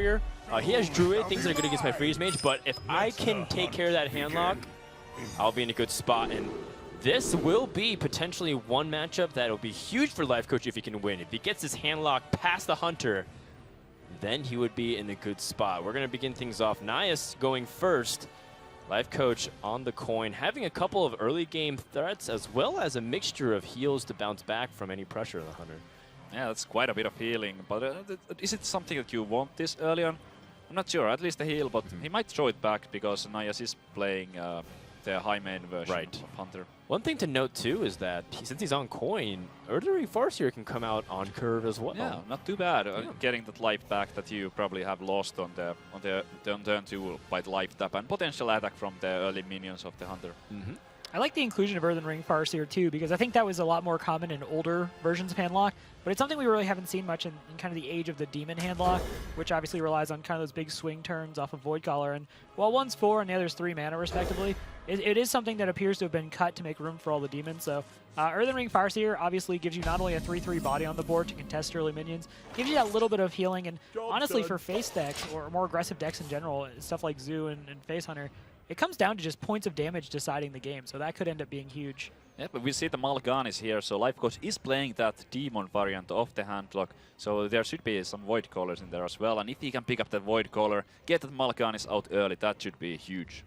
Farseer. He has Druid, things that are good against my Freeze Mage, but if I can take care of that handlock, I'll be in a good spot. And this will be potentially one matchup that will be huge for Lifecoach if he can win. If he gets his handlock past the Hunter, then he would be in a good spot. We're going to begin things off. Nias going first. Lifecoach on the coin, having a couple of early game threats as well as a mixture of heals to bounce back from any pressure of the Hunter. Yeah, that's quite a bit of healing, but is it something that you want this early on? I'm not sure, at least a heal, but he might throw it back because Nias is playing the high main version of Hunter. One thing to note too is that since he's on coin, Erdary Farseer can come out on curve as well. Yeah, not too bad. Getting that life back that you probably have lost on turn 2 by the life tap and potential attack from the early minions of the Hunter. I like the inclusion of Earthen Ring Farseer too, because I think that was a lot more common in older versions of handlock, but it's something we really haven't seen much in kind of the age of the demon handlock, which obviously relies on kind of those big swing turns off of Void Caller. And while one's 4 and the other's 3 mana respectively, it is something that appears to have been cut to make room for all the demons. So Earthen Ring Farseer obviously gives you not only a 3/3 body on the board to contest early minions, gives you that little bit of healing, and honestly for face decks or more aggressive decks in general, stuff like Zoo and Face Hunter, it comes down to just points of damage deciding the game, so that could end up being huge. Yeah, but we see the Mal'Ganis here, so Lifecoach is playing that demon variant of the handlock, so there should be some Void Callers in there as well, and if he can pick up that Void Caller, get that Mal'Ganis out early, that should be huge.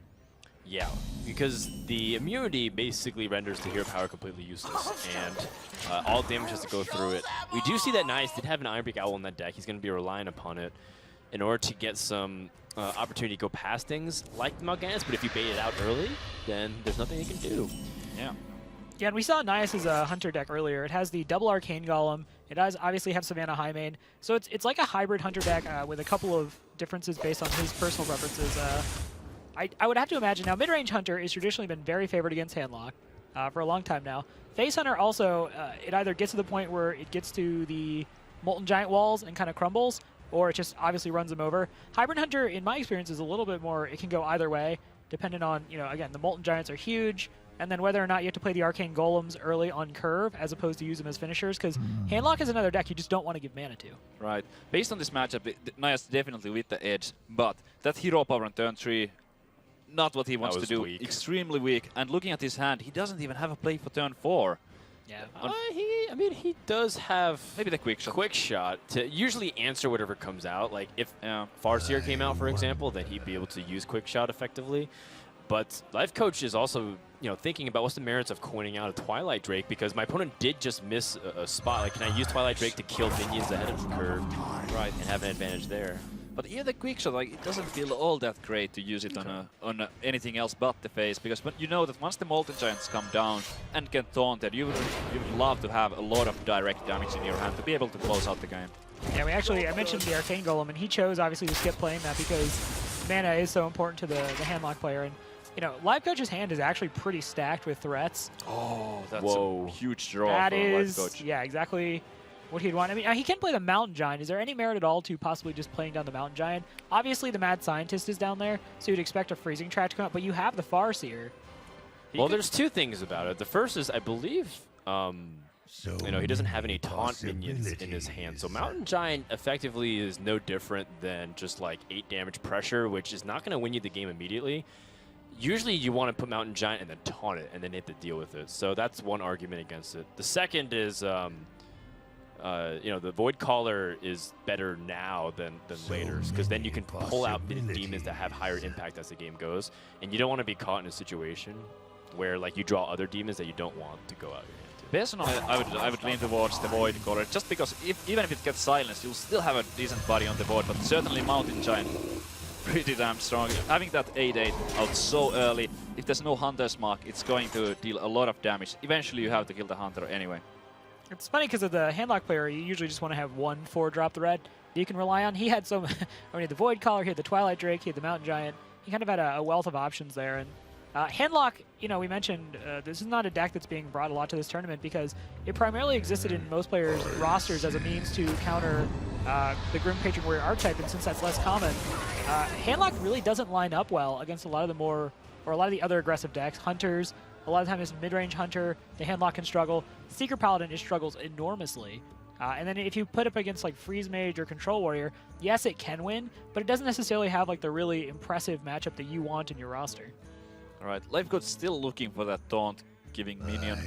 Yeah, because the immunity basically renders the hero power completely useless, and all damage has to go through it. We do see that Nias did have an Ironbeak Owl in that deck. He's going to be relying upon it in order to get some opportunity to go past things like the Mal'Ganis, but if you bait it out early, then there's nothing you can do. Yeah. Yeah, and we saw Nias' Hunter deck earlier. It has the double Arcane Golem. It does obviously have Savannah High Main. So it's like a hybrid Hunter deck with a couple of differences based on his personal preferences. I would have to imagine, now mid-range Hunter has traditionally been very favored against handlock for a long time now. Face Hunter also, it either gets to the point where it gets to the Molten Giant walls and kind of crumbles, or it just obviously runs them over. Hybrid Hunter, in my experience, is a little bit more, it can go either way, depending on, again, the Molten Giants are huge, and then whether or not you have to play the Arcane Golems early on curve as opposed to use them as finishers, because handlock is another deck you just don't want to give mana to. Right. Based on this matchup, Nias definitely with the edge, but that hero power on turn 3, not what he wants to do. Weak. Extremely weak, and looking at his hand, he doesn't even have a play for turn 4. Yeah. I mean, he does have maybe the quick shot to usually answer whatever comes out. Like if Farseer came out, for example, then he'd be able to use quick shot effectively. But Lifecoach is also, thinking about what's the merits of coining out a Twilight Drake, because my opponent did just miss a spot. Like, can I use Twilight Drake to kill minions ahead of the curve, right, and have an advantage there? But even the quick shot, like, it doesn't feel all that great to use it on anything else but the face, because you know that once the Molten Giants come down and get taunted, you would love to have a lot of direct damage in your hand to be able to close out the game. Yeah, I mentioned the Arcane Golem, and he chose obviously to skip playing that because mana is so important to the handlock player. And Lifecoach's hand is actually pretty stacked with threats. Oh, that's a huge draw that for is, Lifecoach. Yeah, exactly what he'd want. I mean, he can play the Mountain Giant. Is there any merit at all to possibly just playing down the Mountain Giant? Obviously, the Mad Scientist is down there, so you'd expect a Freezing Trap to come out, but you have the Farseer. Well, there's two things about it. The first is, I believe, he doesn't have any taunt minions in his hand. So Mountain Giant effectively is no different than just like 8 damage pressure, which is not going to win you the game immediately. Usually you want to put Mountain Giant and then taunt it, and then hit the deal with it. So that's one argument against it. The second is, the Void Caller is better now than later, because then you can pull out demons that have higher impact as the game goes, and you don't want to be caught in a situation where like you draw other demons that you don't want to go out your hand to. Personally, I would lean towards the Void Caller, just because even if it gets silenced, you'll still have a decent body on the board, but certainly Mountain Giant, pretty damn strong. Having that 8/8 out so early, if there's no Hunter's Mark, it's going to deal a lot of damage. Eventually you have to kill the Hunter anyway. It's funny because of the handlock player, you usually just want to have one 4-drop threat you can rely on. He had so many, he had the Void Caller, he had the Twilight Drake, he had the Mountain Giant. He kind of had a wealth of options there. And handlock, we mentioned this is not a deck that's being brought a lot to this tournament because it primarily existed in most players' rosters as a means to counter the Grim Patron Warrior archetype, and since that's less common, handlock really doesn't line up well against a lot of the other aggressive decks. Hunters, a lot of times mid-range Hunter, the handlock can struggle. Seeker Paladin just struggles enormously And then if you put up against like Freeze Mage or Control Warrior, yes, it can win, but it doesn't necessarily have like the really impressive matchup that you want in your roster. All right, Lifecoach still looking for that taunt giving minion,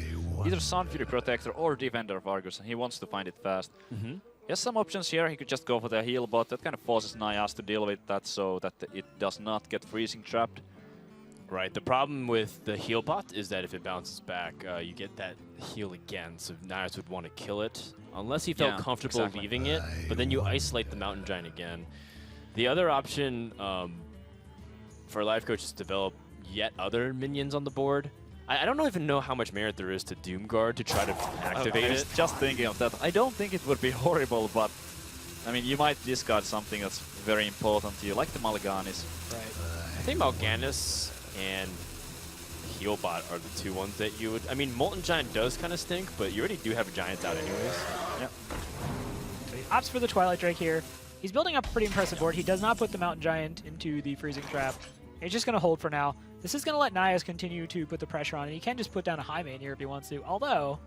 either Sun Fury Protector or Defender of Argus, and he wants to find it fast. He has some options here. He could just go for the heal bot. That kind of forces Nias to deal with that so that it does not get freezing trapped. Right, the problem with the heal bot is that if it bounces back, you get that heal again, so Nias would want to kill it, unless he felt comfortable leaving it, but then you isolate the Mountain Giant again. The other option for Lifecoach is to develop yet other minions on the board. I don't even know how much merit there is to Doomguard to try to activate it. Just thinking of that. I don't think it would be horrible, but I mean, you might discard something that's very important to you, like the Malaganis. Right. I think Mal'Ganis and Healbot are the two ones that you would... I mean, Molten Giant does kind of stink, but you already do have Giants out anyways. Yep. So he opts for the Twilight Drake here. He's building up a pretty impressive board. He does not put the Mountain Giant into the freezing trap. He's just going to hold for now. This is going to let Nias continue to put the pressure on, and he can just put down a high main here if he wants to. Although,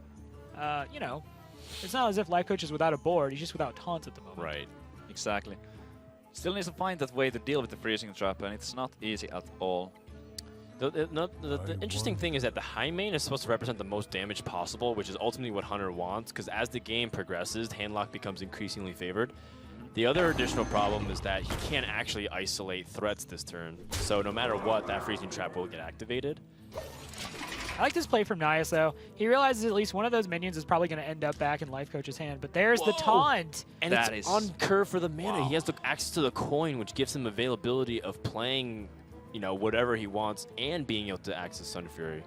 you know, it's not as if Lifecoach is without a board. He's just without taunts at the moment. Right. Exactly. Still needs to find that way to deal with the freezing trap, and it's not easy at all. The interesting thing is that the high main is supposed to represent the most damage possible, which is ultimately what Hunter wants, because as the game progresses, Handlock becomes increasingly favored. The other additional problem is that he can't actually isolate threats this turn, so no matter what, that freezing trap will get activated. I like this play from Nias, though. He realizes at least one of those minions is probably going to end up back in Lifecoach's hand, but there's the taunt! And it's on curve for the mana. He has the access to the coin, which gives him availability of playing, you know, whatever he wants and being able to access Sun Fury.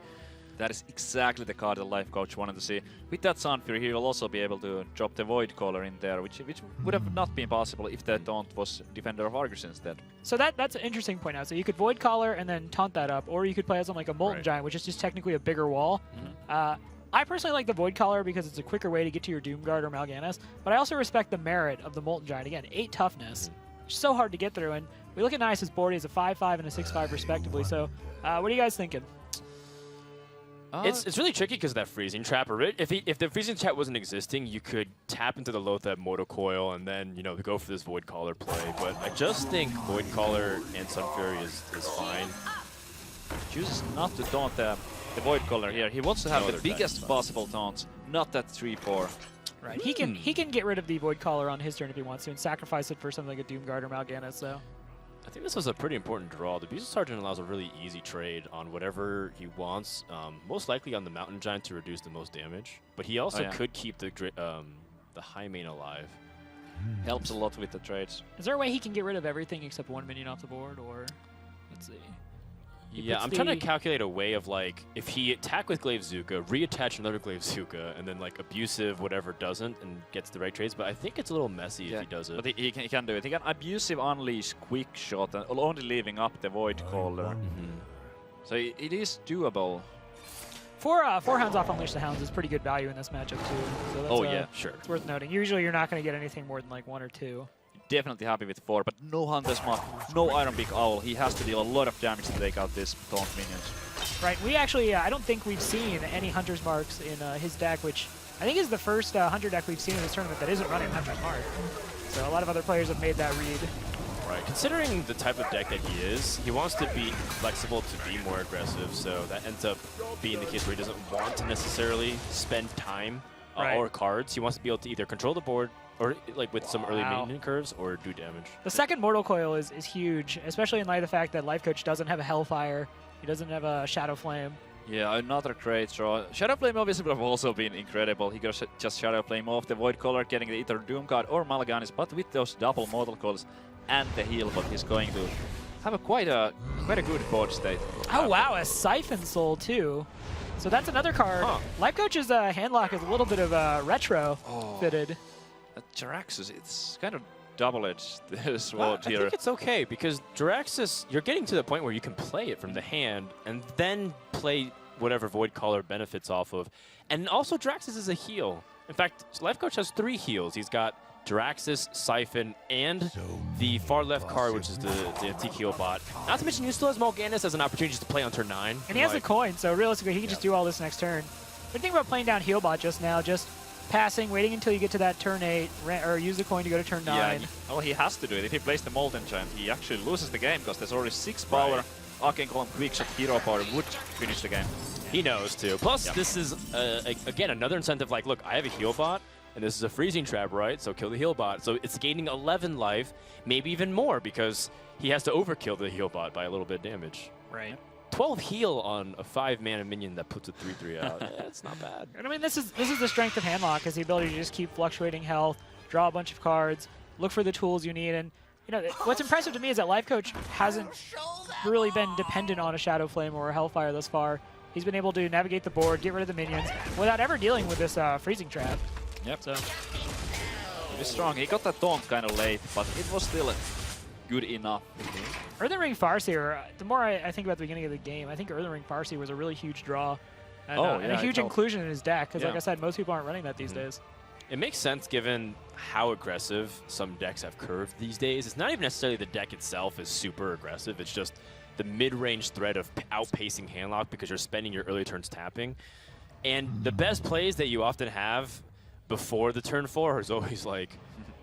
That is exactly the card that Lifecoach wanted to see. With that Sun Fury, he will also be able to drop the Void Caller in there, which would have not been possible if the taunt was Defender of Argus instead. So that's an interesting point now. So you could Void Caller and then taunt that up, or you could play as like a Molten Giant, which is just technically a bigger wall. I personally like the Void Caller because it's a quicker way to get to your Doomguard or Mal'Ganis, but I also respect the merit of the Molten Giant. Again, 8 toughness, which is so hard to get through, and we look at Nias' board, he's a 5-5 and a 6-5 respectively, so what are you guys thinking? It's really tricky because of that freezing trap. If the freezing trap wasn't existing, you could tap into the Lothab Mortal Coil and then, you know, go for this Void Caller play. But I just think Void Caller and Sun Fury is fine. Chooses not to taunt the Void Caller here. He wants to have the biggest possible taunts, not that 3-4. Right. He can get rid of the Void Caller on his turn if he wants to and sacrifice it for something like a Doomguard or Mal'Ganis, so. I think this was a pretty important draw. The Abusive Sergeant allows a really easy trade on whatever he wants, most likely on the Mountain Giant to reduce the most damage. But he also could keep the high main alive. Helps a lot with the trades. Is there a way he can get rid of everything except one minion off the board, or let's see. Yeah, I'm trying to calculate a way of, like, if he attack with Glaive Zuka, reattach another Glaive Zuka, and then, like, Abusive whatever doesn't and gets the right trades, but I think it's a little messy if he does it. But he can do it. He can Abusive Unleash Quick Shot, and only leaving up the Void Caller. So it is doable. 4 Hounds off Unleash the Hounds is pretty good value in this matchup, too. So that's, sure. It's worth noting. Usually you're not going to get anything more than, like, 1 or 2. Definitely happy with 4, but no Hunter's Mark, no Iron Beak Owl. He has to deal a lot of damage to take out this taunt minions. Right, we actually, I don't think we've seen any Hunter's Marks in his deck, which I think is the first Hunter deck we've seen in this tournament that isn't running Hunter's Mark. So a lot of other players have made that read. Right, considering the type of deck that he is, he wants to be flexible to be more aggressive, so that ends up being the case where he doesn't want to necessarily spend time or cards. He wants to be able to either control the board or like with some early minion curves, or do damage. The second Mortal Coil is huge, especially in light of the fact that Lifecoach doesn't have a Hellfire. He doesn't have a Shadow Flame. Yeah, another great draw. Shadow Flame obviously would have also been incredible. He could just Shadow Flame off the Void Caller, getting either Doomguard or Mal'Ganis, but with those double Mortal Coils and the heal, but he's going to have quite a good board state. Oh wow, a Siphon Soul too. So that's another card. Lifecoach's Handlock is a little bit of retro fitted. Jaraxxus, it's kind of double-edged sword here. I think it's okay, because Jaraxxus, you're getting to the point where you can play it from the hand and then play whatever Void Caller benefits off of. And also, Jaraxxus is a heal. In fact, Lifecoach has 3 heals. He's got Jaraxxus, Siphon, and the far left card, which is the antique heal bot. Not to mention, he still has Mal'Ganis as an opportunity to play on turn 9. And he has a coin, so realistically, he can just do all this next turn. But think about playing down Healbot just now. Just passing, waiting until you get to that turn 8, or use the coin to go to turn 9. Yeah, well, he has to do it. If he plays the Molten Giant, he actually loses the game because there's already 6 power. Arcane Column, Quick Shot, Hero Power would finish the game. He knows too. Plus, this is, again, another incentive like, look, I have a heal bot, and this is a freezing trap, right? So kill the heal bot. So it's gaining 11 life, maybe even more, because he has to overkill the heal bot by a little bit of damage. Right. 12 heal on a 5-mana minion that puts a 3/3 out. Yeah, it's not bad. And I mean, this is the strength of Handlock, is the ability to just keep fluctuating health, draw a bunch of cards, look for the tools you need, and you know what's impressive to me is that Lifecoach hasn't really been dependent on a Shadow Flame or a Hellfire thus far. He's been able to navigate the board, get rid of the minions, without ever dealing with this freezing trap. Yep. So He's strong. He got that taunt kind of late, but it was still good enough. Earthen Ring Farseer, the more I think about the beginning of the game, I think Earthen Ring Farseer was a really huge draw. And, and a huge inclusion in his deck, because like I said, most people aren't running that these days. It makes sense given how aggressive some decks have curved these days. It's not even necessarily the deck itself is super aggressive. It's just the mid-range threat of outpacing Handlock because you're spending your early turns tapping. And the best plays that you often have before the turn 4 is always like,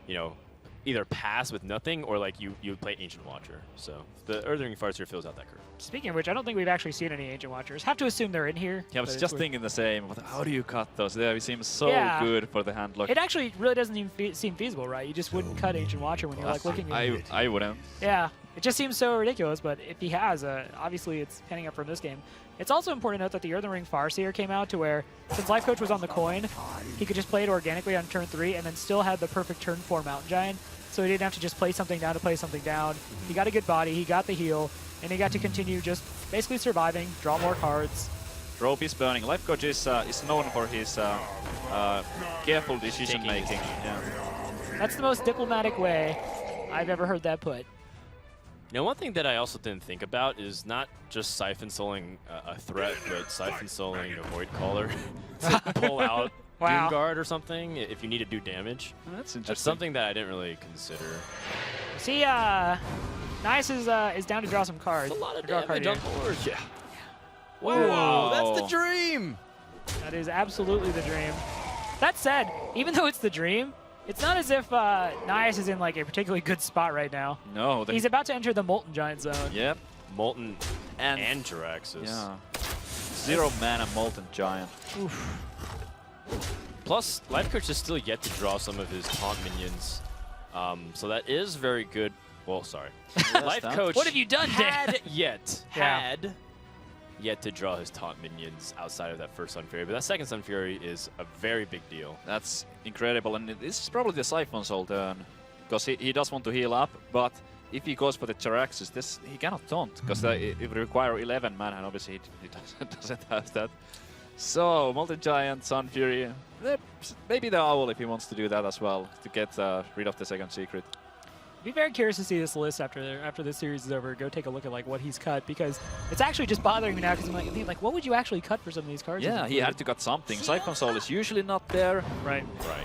you know, either pass with nothing or like you play Ancient Watcher. So the Earthring Farseer fills out that curve. Speaking of which, I don't think we've actually seen any Ancient Watchers. Have to assume they're in here. Yeah, I was just thinking the same. How do you cut those? They seem so good for the Handlock. It actually really doesn't even seem feasible, right? You just wouldn't cut Ancient Watcher when you're like looking at I wouldn't. Yeah, it just seems so ridiculous, but if he has, obviously it's panning up from this game. It's also important to note that the Earthen Ring Farseer came out to where, since Lifecoach was on the coin, he could just play it organically on turn 3 and then still had the perfect turn 4 Mountain Giant, so he didn't have to just play something down to play something down. He got a good body, he got the heal, and he got to continue just basically surviving, draw more cards. Rope is burning. Lifecoach is known for his careful decision making. Yeah. That's the most diplomatic way I've ever heard that put. You know, one thing that I also didn't think about is not just Siphon Souling a threat, but Siphon Souling a Void Caller to pull out Doom Guard or something if you need to do damage. That's interesting. That's something that I didn't really consider. See, Nias is down to draw some cards. That's a lot of draw damage on board. Yeah. Whoa. Whoa, that's the dream! That is absolutely the dream. That said, even though it's the dream, it's not as if Nias is in like a particularly good spot right now. No. He's about to enter the Molten Giant zone. Yep. Molten and Jiraxxus. Yeah. 0 mana Molten Giant. Oof. Plus, Lifecoach is still yet to draw some of his taunt minions. So that is very good. Well, sorry. Lifecoach What have you done, Dan? had yet to draw his taunt minions outside of that first Sun Fury. But that second Sun Fury is a very big deal. That's incredible. And this is probably the Siphon Soul turn. Because he does want to heal up, but if he goes for the Jiraxxus, he cannot taunt. Because it would require 11 mana, and obviously he doesn't have that. So, Molten Giant, Sun Fury, maybe the Owl if he wants to do that as well, to get rid of the second secret. Be very curious to see this list after this series is over. Go take a look at like what he's cut, because it's actually just bothering me now because I'm like, what would you actually cut for some of these cards? Yeah, he had to cut something. Siphon Soul is usually not there. Right.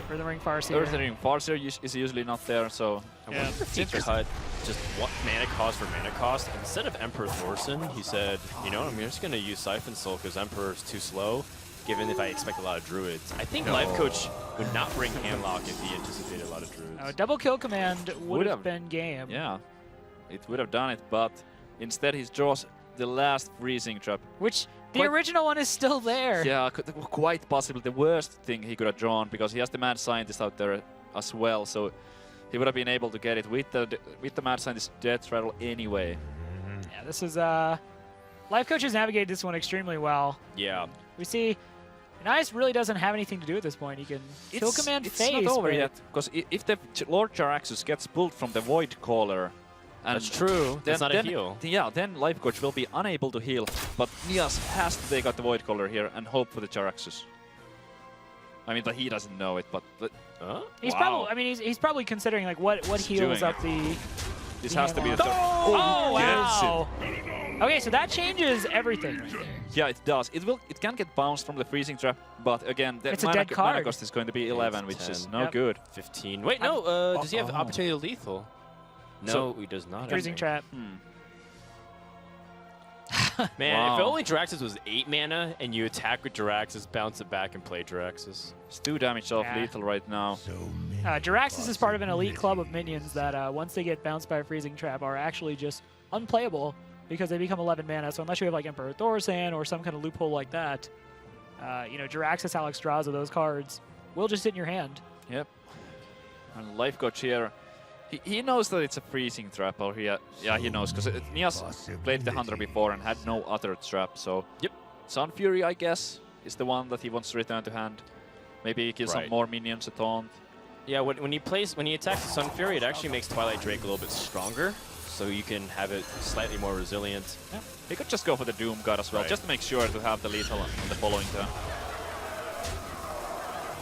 Earthen Ring Farseer. Earthen Ring Farseer is usually not there, so... I wonder if he cut just one mana cost for mana cost. Instead of Emperor Thorson, he said, you know, I'm just going to use Siphon Soul because Emperor's too slow, given if I expect a lot of Druids. I think Lifecoach would not bring Handlock if he anticipated a lot of Druids. Double kill command would have been game. Yeah, it would have done it, but instead he draws the last freezing trap. Which, the original one is still there. Yeah, quite possibly the worst thing he could have drawn, because he has the Mad Scientist out there as well, so he would have been able to get it with the Mad Scientist Death Rattle anyway. Yeah, this is... Lifecoach has navigated this one extremely well. Yeah. We see... Nias really doesn't have anything to do at this point. He can kill command it's phase. It's not over yet, because if the Lord Jiraxxus gets pulled from the Void Caller, and that's true. That's not a heal. Yeah, then Lifecoach will be unable to heal, but Nias has to take out the Void Caller here and hope for the Jiraxxus. I mean, he doesn't know it, but he's probably. I mean, he's probably considering like what heals up the. This has to be the. Oh wow! Okay, so that changes everything right there. Yeah, it does. It can get bounced from the freezing trap, but again, the mana cost is going to be 11, which is no good. 15. Wait, no. Does he have opportunity to lethal? No, he does not. Freezing trap. Man, Wow. if only Jiraxis was 8 mana and you attack with Jiraxis, bounce it back, and play Jiraxis. It's 2 damage off Yeah. lethal right now. Jiraxis is part of an elite club of minions that once they get bounced by a freezing trap are actually just unplayable because they become 11 mana. So unless you have like Emperor Thorsan or some kind of loophole like that, you know, Jiraxis, Alexstrasza, those cards will just sit in your hand. Yep. And Lifecoach here, he knows that it's a freezing trap, or yeah, he knows, because Nias played the Hunter before and had no other trap, so... Yep. Sun Fury, I guess, is the one that he wants to return to hand. Maybe kill some Right. more minions to taunt. Yeah, when he attacks the Sun Fury, it actually makes Twilight Drake a little bit stronger, so you can have it slightly more resilient. Yeah. He could just go for the Doom God as well, Right. just to make sure to have the lethal on the following turn.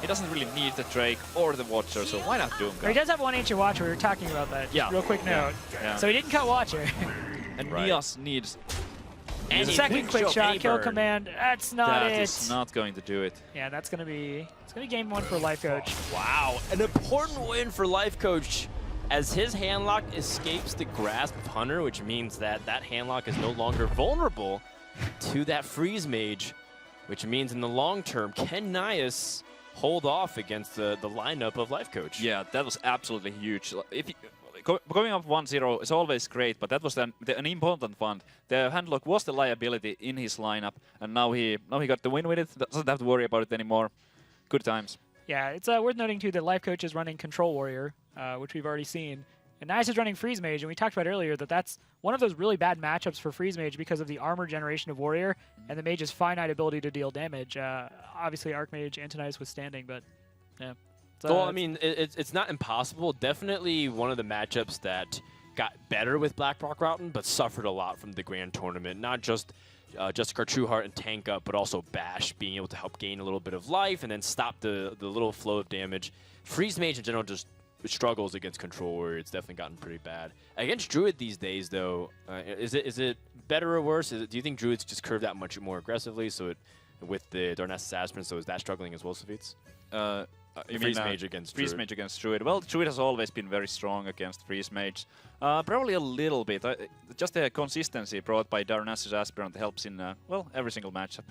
He doesn't really need the Drake or the Watcher, so why not Doom Or he God? does have one ancient Watcher. We were talking about that. Yeah. Real quick note. Yeah. So he didn't cut Watcher. And Right. Nias needs... And The he second quick quick shot, shot, any kill burn. command. That's not That it. is not going to do it. Yeah, that's gonna be game 1 for Lifecoach. Wow, an important win for Lifecoach as his handlock escapes the grasp of Hunter, which means that that handlock is no longer vulnerable to that freeze mage, which means in the long term, can Nias hold off against the lineup of Lifecoach? Yeah, that was absolutely huge. If you, going up 1-0 is always great, but that was an important one. The handlock was the liability in his lineup, and now he got the win with it. Doesn't have to worry about it anymore. Good times. Yeah, it's worth noting too that Lifecoach is running Control Warrior, which we've already seen. And Nias is running Freeze Mage, and we talked about earlier that that's one of those really bad matchups for Freeze Mage because of the armor generation of Warrior and the Mage's finite ability to deal damage. Obviously, Archmage Antonias withstanding, but yeah. Well, I mean, it's not impossible. Definitely one of the matchups that got better with Blackrock Routen, but suffered a lot from the Grand Tournament. Not just Justicar Trueheart and tank up, but also Bash being able to help gain a little bit of life and then stop the little flow of damage. Freeze Mage in general just struggles against Control Warrior. It's definitely gotten pretty bad. Against Druid these days, though, is it better or worse? Do you think Druids just curve that much more aggressively? So with the Darnassus Aspirin, so is that struggling as well, Savitz? Freeze Mage against Freeze Druid. Mage against Druid. Well, Druid has always been very strong against Freeze Mage. Probably a little bit. Just the consistency brought by Darnassus Aspirant helps in, well, every single matchup.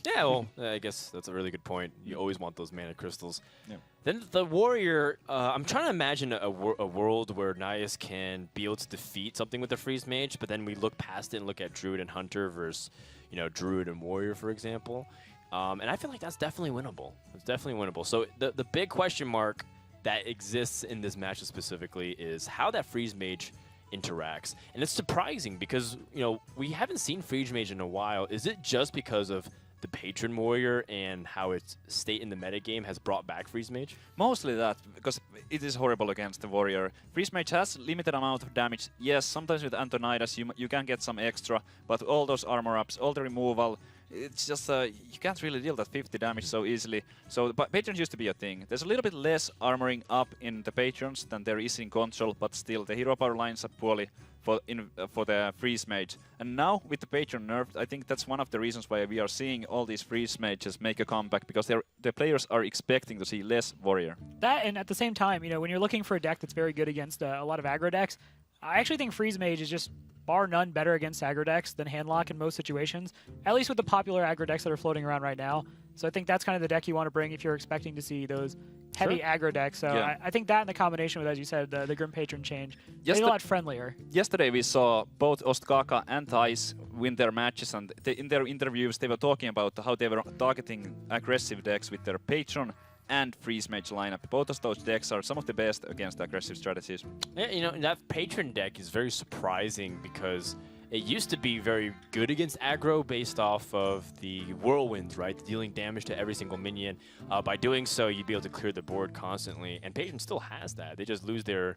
Yeah, well, I guess that's a really good point. You always want those mana crystals. Yeah. Then the Warrior, I'm trying to imagine a world where Nias can be able to defeat something with the Freeze Mage, but then we look past it and look at Druid and Hunter versus, you know, Druid and Warrior, for example. And I feel like that's definitely winnable. It's definitely winnable. So the big question mark that exists in this matchup specifically is how that Freeze Mage interacts. And it's surprising because, you know, we haven't seen Freeze Mage in a while. Is it just because of the Patron Warrior and how its state in the metagame has brought back Freeze Mage? Mostly that, because it is horrible against the Warrior. Freeze Mage has limited amount of damage. Yes, sometimes with Antonidas you can get some extra, but all those armor ups, all the removal, it's just you can't really deal that 50 damage so easily. So but Patrons used to be a thing. There's a little bit less armoring up in the Patrons than there is in Control, but still the hero power lines up poorly for the Freeze Mage. And now with the Patron nerfed, I think that's one of the reasons why we are seeing all these Freeze Mages make a comeback, because the players are expecting to see less Warrior. That, and at the same time, you know, when you're looking for a deck that's very good against a lot of aggro decks, I actually think Freeze Mage is just bar none better against aggro decks than Handlock in most situations, at least with the popular aggro decks that are floating around right now. So I think that's kind of the deck you want to bring if you're expecting to see those heavy aggro decks. So Yeah. I think that in the combination with, as you said, the Grim Patron change, Yes, it's a lot friendlier. Yesterday we saw both Ostkaka and Thais win their matches, and in their interviews they were talking about how they were targeting aggressive decks with their Patron and Freeze Mage lineup. Both of those decks are some of the best against aggressive strategies. Yeah, you know, that Patron deck is very surprising because it used to be very good against aggro based off of the Whirlwinds, right? Dealing damage to every single minion. By doing so, you'd be able to clear the board constantly, and Patron still has that. They just lose their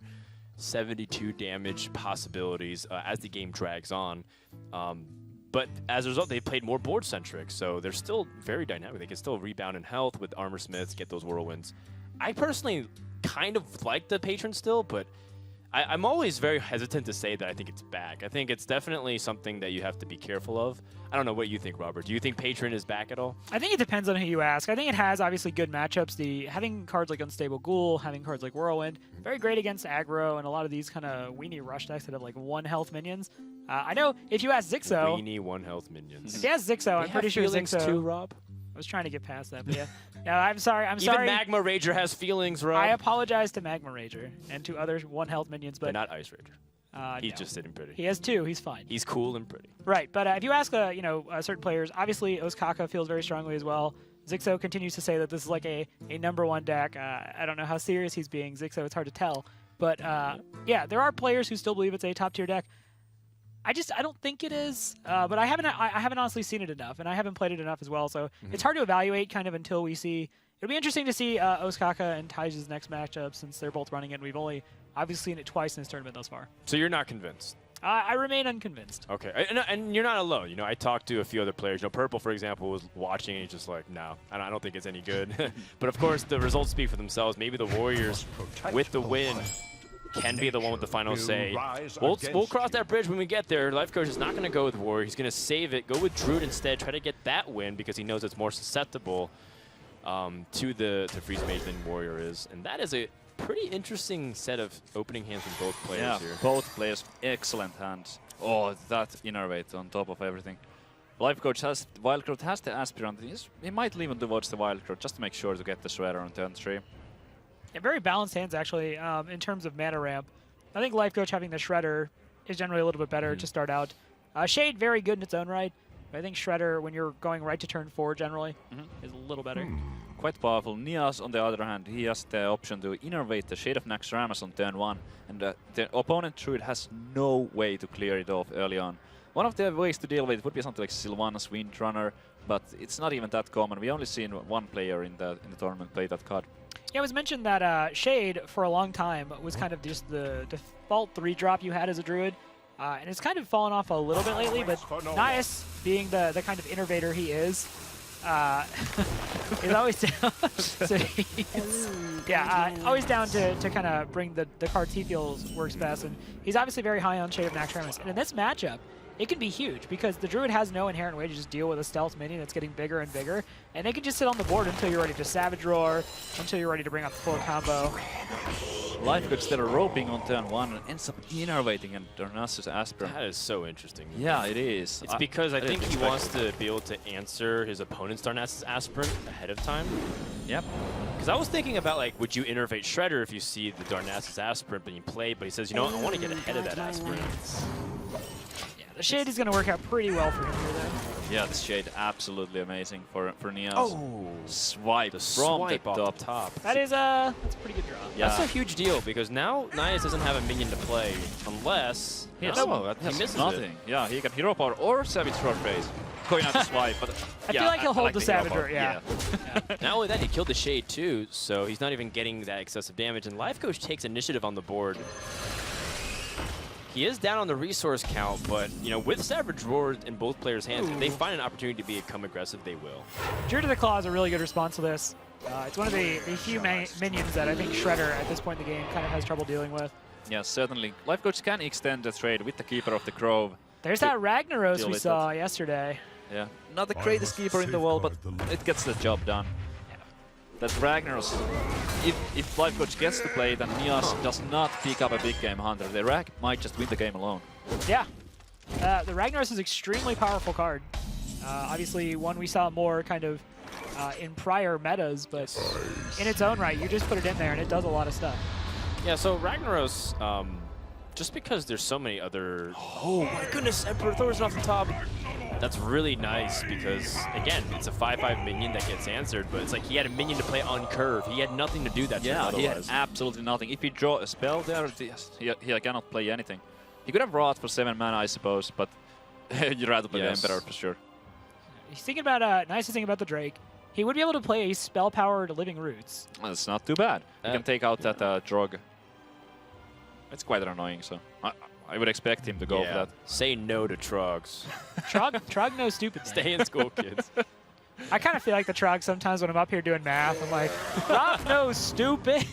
72 damage possibilities as the game drags on. But as a result, they played more board-centric, so they're still very dynamic. They can still rebound in health with Armor Smiths, get those Whirlwinds. I personally kind of like the Patron still, but I'm always very hesitant to say that I think it's back. I think it's definitely something that you have to be careful of. I don't know what you think, Robert. Do you think Patron is back at all? I think it depends on who you ask. I think it has obviously good matchups. Having cards like Unstable Ghoul, having cards like Whirlwind, very great against aggro and a lot of these kind of weenie rush decks that have like 1 health minions. I know if you ask Zixo, Weenie 1 health minions. if you ask Zixo, I'm pretty sure Zixo. too, Rob. I was trying to get past that, but yeah. No, I'm sorry. I'm Even sorry. Magma Rager has feelings, Rob. I apologize to Magma Rager and to other 1 health minions, But but not Ice Rager. He's no. just sitting pretty. He has 2. He's fine. He's cool and pretty. Right, but if you ask, certain players, obviously Ostkaka feels very strongly as well. Zixo continues to say that this is like a #1 deck. I don't know how serious he's being, Zixo. It's hard to tell. But yeah, there are players who still believe it's a top-tier deck. I don't think it is, but I haven't honestly seen it enough, and I haven't played it enough as well. So it's hard to evaluate kind of until we see. It'll be interesting to see Ostkaka and Taij's next matchup since they're both running it. We've only obviously seen it twice in this tournament thus far. So you're not convinced? I remain unconvinced. Okay, and you're not alone. You know, I talked to a few other players. You know, Purple, for example, was watching and he's just like, no, I don't think it's any good. But of course, the results speak for themselves. Maybe the Warriors, with the win, can be the one with the final say. We'll cross that bridge when we get there. Lifecoach is not going to go with Warrior. He's going to save it, go with Druid instead, try to get that win because he knows it's more susceptible to the freeze mage than Warrior is. And that is a pretty interesting set of opening hands from both players here. Both players, excellent hands. Oh, that innervate on top of everything. Lifecoach has, Wildcard has the Aspirant. He might lean towards the Wildcard just to make sure to get the Shredder on turn 3. Yeah, very balanced hands, actually, in terms of mana ramp. I think Lifecoach having the Shredder is generally a little bit better to start out. Shade, very good in its own right. But I think Shredder, when you're going right to turn 4 generally, is a little better. Quite powerful. Nias, on the other hand, he has the option to innervate the Shade of Naxxramas on turn 1. And the opponent Druid has no way to clear it off early on. One of the ways to deal with it would be something like Sylvanas Windrunner, but it's not even that common. We only seen one player in the tournament play that card. Yeah, it was mentioned that Shade, for a long time, was kind of just the default 3-drop you had as a Druid. And it's kind of fallen off a little bit lately, but Nias, being the kind of innovator he is always down. So always down to kind of bring the cards he feels works best. And he's obviously very high on Shade of Naxxramas. And in this matchup, it can be huge because the Druid has no inherent way to just deal with a stealth minion that's getting bigger and bigger. And they can just sit on the board until you're ready to Savage Roar, until you're ready to bring up the full combo. Lifecoach instead of roping on turn 1 and ends up innervating and Darnassus Aspirant. That is so interesting. Yeah, it is. It's because I think he wants to be able to answer his opponent's Darnassus Aspirant ahead of time. Yep. Because I was thinking about, like, would you innervate Shredder if you see the Darnassus Aspirant but you play, but he says, you know what, I want to get ahead of that Aspirant. The Shade is going to work out pretty well for him here, though. Yeah, the Shade absolutely amazing for Nias. Oh, swipe the from swipe the off the top. That's a pretty good draw. Yeah. That's a huge deal because now Nias doesn't have a minion to play unless he misses nothing. it. Yeah, he can Hero Power or Savage Roar phase. Going out to swipe, but I feel like he'll hold the Savage Roar, yeah. Not only that, he killed the Shade too, so he's not even getting that excessive damage. And Lifecoach takes initiative on the board. He is down on the resource count, but you know, with Savage Roar in both players' hands, if they find an opportunity to become aggressive, they will. Druid to the Claw is a really good response to this. It's one of the few minions that I think Shredder at this point in the game kind of has trouble dealing with. Yeah, certainly. Lifecoach can extend the trade with the Keeper of the Grove. There's that Ragnaros we saw yesterday. Yeah, not the greatest keeper in the world, but it gets the job done. That Ragnaros, if Lifecoach gets to play, then Nias does not pick up a big game hunter. The Rag might just win the game alone. Yeah, the Ragnaros is an extremely powerful card. Obviously, one we saw more kind of in prior metas, but in its own right, you just put it in there and it does a lot of stuff. Yeah, so Ragnaros, just because there's so many other... Oh my goodness, Emperor throws it off the top. That's really nice because, again, it's a 5/5 minion that gets answered, but it's like he had a minion to play on curve. He had nothing to do that turn otherwise. He had absolutely nothing. If he draw a spell there, he cannot play anything. He could have Wrought for 7 mana, I suppose, but you'd rather play the Emperor for sure. He's thinking about, nice to think about the Drake. He would be able to play a spell-powered Living Roots. Well, that's not too bad. He can take out that Drog. It's quite annoying, so I would expect him to go for that. Say no to Trogs. Trog knows stupid. Stay in school, kids. I kind of feel like the Trog sometimes when I'm up here doing math. I'm like, Rob knows stupid.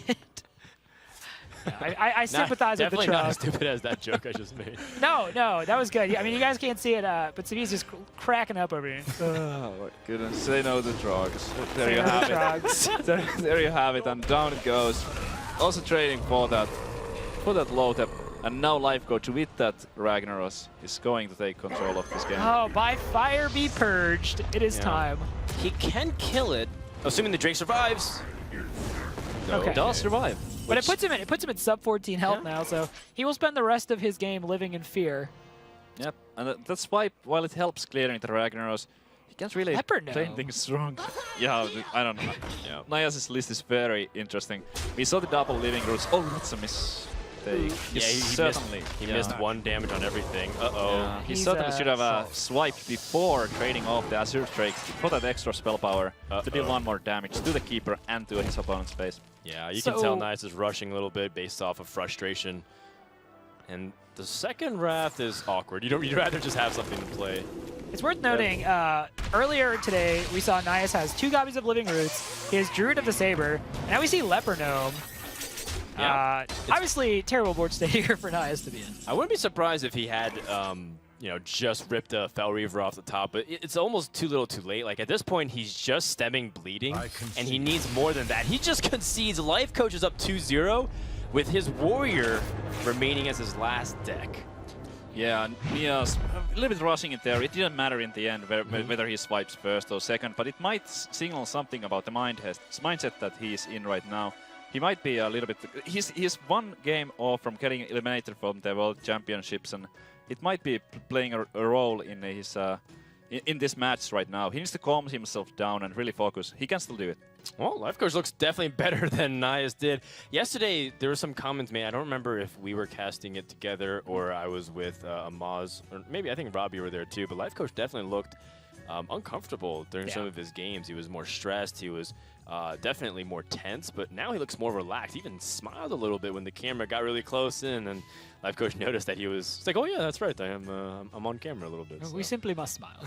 I sympathize with the Trog. Definitely not as stupid as that joke I just made. No, that was good. I mean, you guys can't see it, but Savi's just cracking up over here. Oh my goodness! Say no to Trogs. There you have it. There you have it, and down it goes. Also trading for that low tap. And now Lifecoach with that Ragnaros is going to take control of this game. Oh, by fire be purged. It is time. He can kill it, assuming the Drake survives. No. Okay. It does survive. But it puts him at sub 14 health now, so he will spend the rest of his game living in fear. Yep, and that's why, while it helps clearing the Ragnaros, he can't really Leper play gnome. things strong. Yeah, I don't know. Yeah. Nias' list is very interesting. We saw the double living roots. Oh, that's a mistake. Yeah, he missed 1 damage on everything. Uh-oh. Yeah, he He's, certainly should have soft. swiped before trading off the Azure Drake for that extra spell power to deal 1 more damage to the Keeper and to his opponent's face. Yeah, you can tell Nias is rushing a little bit based off of frustration. And the second Wrath is awkward. You'd rather just have something to play. It's worth noting, earlier today, we saw Nias has 2 copies of Living Roots, he has Druid of the Saber, and now we see Leper Gnome. Yeah, obviously, terrible board state here for Nias to be in. I wouldn't be surprised if he had, just ripped a Fel Reaver off the top, but it's almost too little too late. Like, at this point, he's just stemming bleeding, and he needs more than that. He just concedes. Lifecoach is up 2-0 with his Warrior remaining as his last deck. Yeah, Nias a little bit rushing it there. It didn't matter in the end whether he swipes first or second, but it might signal something about the mindset that he's in right now. He might be a little bit... He's 1 game off from getting eliminated from the World Championships, and it might be playing a role in his in this match right now. He needs to calm himself down and really focus. He can still do it. Well, Lifecoach looks definitely better than Nias did. Yesterday, there were some comments made. I don't remember if we were casting it together or I was with Amaz, or maybe I think Robbie were there too, but Lifecoach definitely looked uncomfortable during some of his games. He was more stressed. He was definitely more tense, but now he looks more relaxed. He even smiled a little bit when the camera got really close in, and Lifecoach noticed that he was like, "Oh yeah, that's right. I'm on camera a little bit." So. We simply must smile.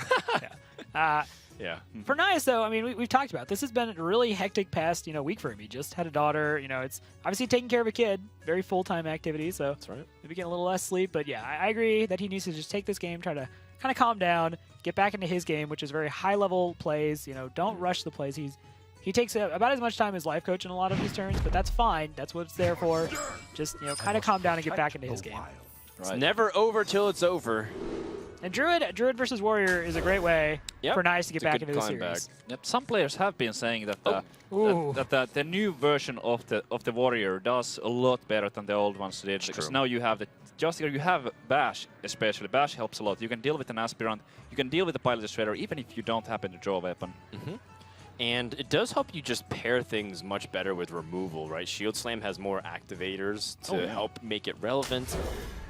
Yeah. For Nias, though, I mean, we've talked about it. This has been a really hectic past, week for him. He just had a daughter. It's obviously taking care of a kid, very full-time activity. So That's right. maybe getting a little less sleep. But yeah, I agree that he needs to just take this game, try to kind of calm down, get back into his game, which is very high-level plays. Don't rush the plays. He takes about as much time as Lifecoach in a lot of his turns, but that's fine. That's what it's there for. Just kind of calm down and get back into his game. It's never over till it's over. And Druid versus Warrior is a great way for Nias to get back into the series. Yep. Some players have been saying that the new version of the Warrior does a lot better than the old ones did, because now you have you have Bash, especially. Bash helps a lot. You can deal with an Aspirant, you can deal with the Pilot Shredder, even if you don't happen to draw a weapon. And it does help you just pair things much better with removal, right? Shield Slam has more activators to help make it relevant,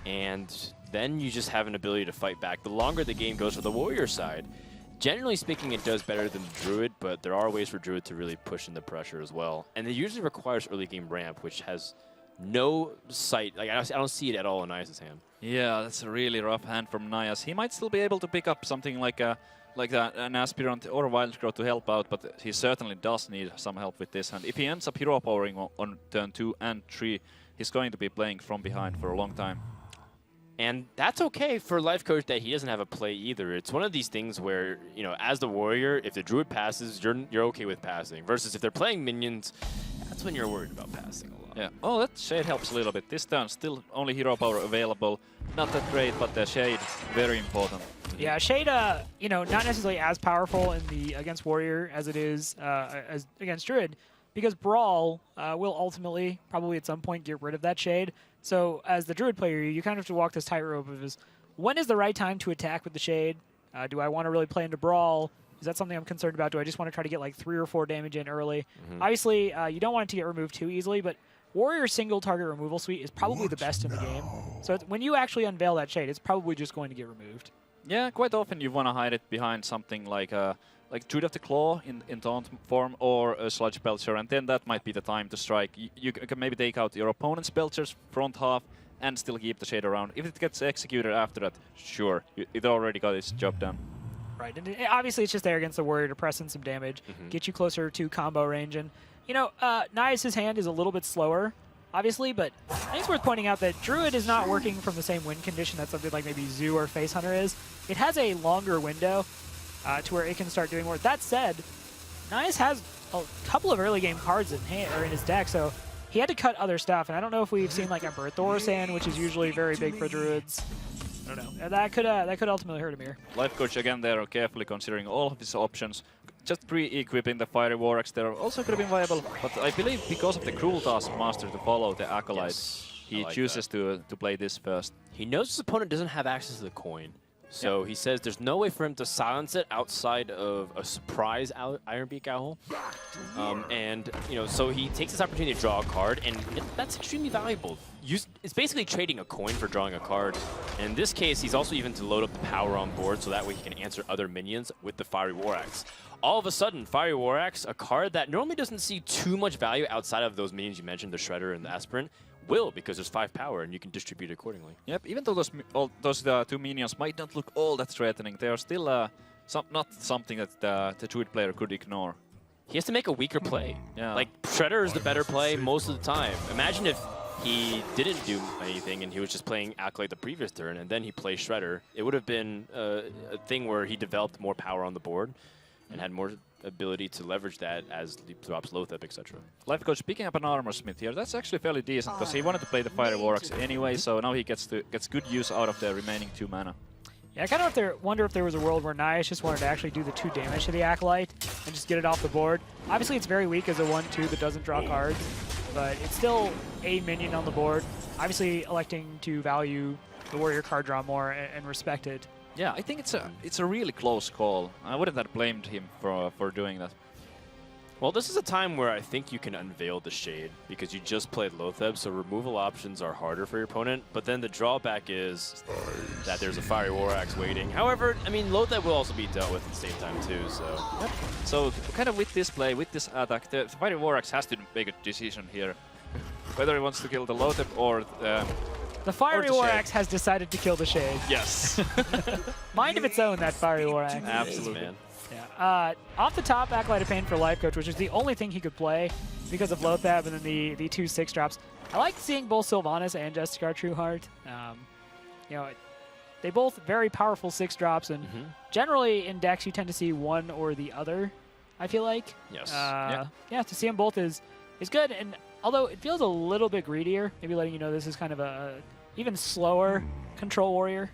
and then you just have an ability to fight back. The longer the game goes for the Warrior side, generally speaking, it does better than the Druid, but there are ways for Druid to really push in the pressure as well. And it usually requires early game ramp, which has no sight. Like, I don't see it at all in Nias' hand. Yeah, that's a really rough hand from Nias. He might still be able to pick up something like an Aspirant or a Wild Growth to help out, but he certainly does need some help with this. And if he ends up hero powering on turn 2 and 3, he's going to be playing from behind for a long time. And that's okay for Lifecoach that he doesn't have a play either. It's one of these things where, as the Warrior, if the Druid passes, you're okay with passing. Versus if they're playing minions, that's when you're worried about passing a lot. Yeah. Oh, that Shade helps a little bit. This turn, still only hero power available. Not that great, but the Shade, very important. Yeah, Shade, not necessarily as powerful against Warrior as it is as against Druid, because Brawl will ultimately, probably at some point, get rid of that Shade. So as the Druid player, you kind of have to walk this tightrope of when is the right time to attack with the Shade? Do I want to really play into Brawl? Is that something I'm concerned about? Do I just want to try to get like 3 or 4 damage in early? Obviously, you don't want it to get removed too easily, but Warrior's single target removal suite is probably the best in the game. So when you actually unveil that Shade, it's probably just going to get removed. Yeah, quite often you want to hide it behind something like Druid of the Claw in taunt form, or a Sludge Belcher, and then that might be the time to strike. You can maybe take out your opponent's Belcher's front half and still keep the Shade around. If it gets executed after that, sure, it already got its job done. Right, and obviously it's just there against the Warrior to press in some damage, get you closer to combo range, and Nias' hand is a little bit slower, obviously, but I think it's worth pointing out that Druid is not working from the same win condition that something like maybe Zoo or Face Hunter is. It has a longer window to where it can start doing more. That said, Nias has a couple of early game cards in hand or in his deck, so he had to cut other stuff, and I don't know if we've seen like Emperor Thorsan, which is usually very big for druids. I don't know. That could ultimately hurt him here. Lifecoach again there, carefully considering all of his options. Just pre-equipping the Fiery War Axe there also could have been viable, but I believe because of the Cruel Task Master to follow the Acolyte, he chooses to play this first. He knows his opponent doesn't have access to the coin, so he says there's no way for him to silence it outside of a surprise Ironbeak Owl. And, you know, so he takes this opportunity to draw a card, and that's extremely valuable. It's basically trading a coin for drawing a card. And in this case, he's also even to load up the power on board, so that way he can answer other minions with the Fiery War Axe. All of a sudden, Fiery War Axe, a card that normally doesn't see too much value outside of those minions you mentioned, the Shredder and the Aspirant, will, because there's 5 power and you can distribute accordingly. Yep, even though those two minions might not look all that threatening, they are still not something that the Druid player could ignore. He has to make a weaker play. Yeah. Like, Shredder is the better play most of the time. Imagine if he didn't do anything and he was just playing Acolyte the previous turn and then he plays Shredder. It would have been a thing where he developed more power on the board and had more ability to leverage that as he drops Loatheb, etc. Lifecoach picking up an Armor Smith here, that's actually fairly decent because he wanted to play the Fiery War Axe anyway, so now he gets good use out of the remaining 2 mana. Yeah, I kind of wonder if there was a world where Nias just wanted to actually do the 2 damage to the Acolyte and just get it off the board. Obviously, it's very weak as a 1/2 that doesn't draw cards, but it's still a minion on the board. Obviously, electing to value the Warrior card draw more and respect it. Yeah, I think it's a really close call. I wouldn't have blamed him for doing that. Well, this is a time where I think you can unveil the Shade because you just played Loatheb, so removal options are harder for your opponent. But then the drawback is that there's a Fiery War Axe waiting. However, I mean, Loatheb will also be dealt with at the same time too, so... Yep. So, kind of with this play, with this attack, the Fiery War Axe has to make a decision here. Whether he wants to kill the Loatheb or... the Fiery War Axe has decided to kill the Shade. Yes. Mind of its own, that Fiery War Axe. Absolutely. Man. Yeah. Off the top, Acolyte of Pain for Lifecoach, which is the only thing he could play because of Loatheb and then the 2 6-drops. I like seeing both Sylvanas and Justicar Trueheart. You know, they both very powerful 6-drops, and generally in decks you tend to see one or the other, I feel like. Yes. Yeah, to see them both is good, and although it feels a little bit greedier, maybe letting you know this is kind of a even slower Control Warrior.